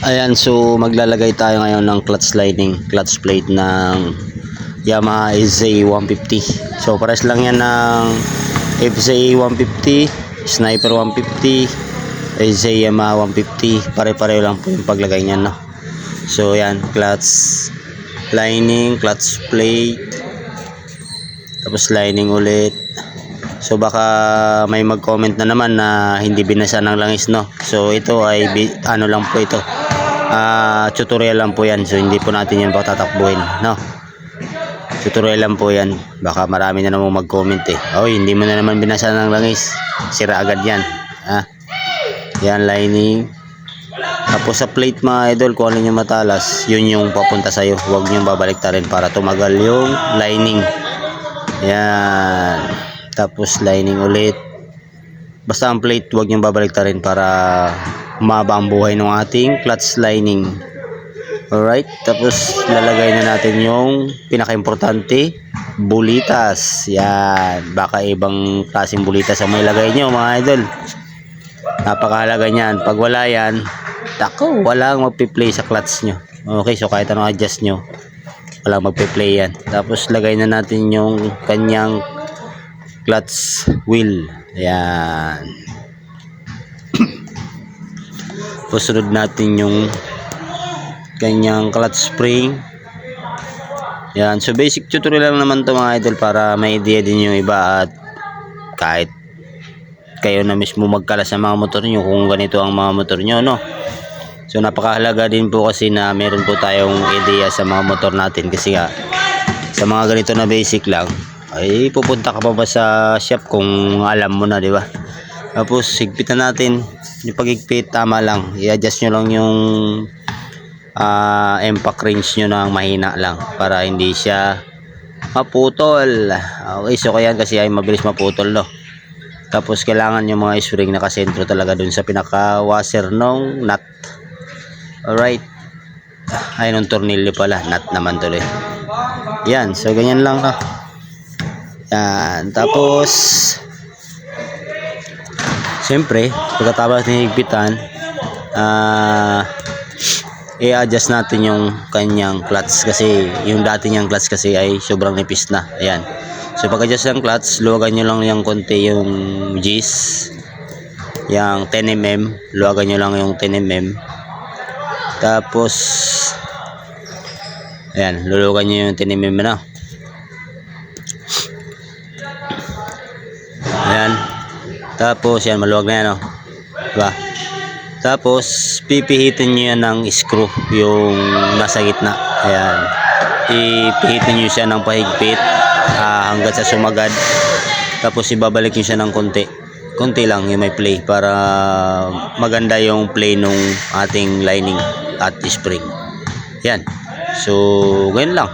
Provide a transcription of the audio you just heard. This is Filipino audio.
Ayan, so maglalagay tayo ngayon ng clutch lining, clutch plate ng Yamaha FZ150. So pares lang yan ng FZ150, Sniper 150, FZ Yamaha 150. Pare-pareho lang po yung paglagay niyan, no? So yan, clutch lining, clutch plate, tapos lining ulit. So baka may mag-comment na naman na hindi binasa ng langis, no? So ito ay ano lang po ito. Tutorial lang po yan. So hindi po natin yan tatakbuhin, no? Tutorial lang po yan. Baka marami na naman mag-comment eh. Oy, hindi mo na naman binasa ng langis. Sira agad yan. Yan, lining. Tapos sa plate mga idol, kung ano yung matalas, yun yung papunta sa'yo. Huwag nyo babaliktarin para tumagal yung lining. Yan. Tapos lining ulit. Basta ang plate huwag niyong babaliktarin para humaba ang buhay ng ating clutch lining. Alright, tapos lalagay na natin yung pinaka-importante, bulitas. Yan, baka ibang klaseng bulitas ang may lagay nyo mga idol. Napakahalaga niyan. Pag wala yan, tako, walang magpi-play sa clutch nyo. Okay, so kahit anong adjust nyo, walang magpi-play yan. Tapos lagay na natin yung kanyang clutch wheel. Ayan. Pusunod natin yung kanyang clutch spring. Ayan. So basic tutorial lang naman to mga idol para may idea din yung iba at kahit kayo na mismo magkala sa mga motor nyo kung ganito ang mga motor nyo, no? So napakahalaga din po kasi na meron po tayong idea sa mga motor natin kasi nga sa mga ganito na basic lang ay pupunta ka pa ba sa shop kung alam mo na, di ba? Tapos higpitan natin yung paghigpit, tama lang, i-adjust nyo lang yung impact range nyo ng mahina lang para hindi siya maputol. Okay, so kaya kasi ay mabilis maputol, no? Tapos kailangan yung mga spring nakasentro talaga dun sa pinaka washer ng nut. Alright, ay nung tornilyo pala, nut naman tuloy. Yan, so ganyan lang, no? Yan, tapos siyempre pagkatapos ng higpitan, i-adjust natin yung kanyang clutch kasi yung dati niyang clutch kasi ay sobrang nipis na. Ayan, so pag-adjust ng clutch, luwagan nyo lang yung konti yung G's, yung 10mm, luwagan nyo lang yung 10mm. Tapos ayan, luluwagan nyo yung 10mm na. Ayan. Tapos yan, maluwag na yan, no? Diba? Tapos pipihitin nyo yan ng screw yung nasa gitna. Ayan. Ipihitin nyo siya ng pahigpit hanggang sa sumagad. Tapos ibabalik nyo siya ng konti. Konti lang yung may play para maganda yung play nung ating lining at spring. Yan. So, ganyan lang.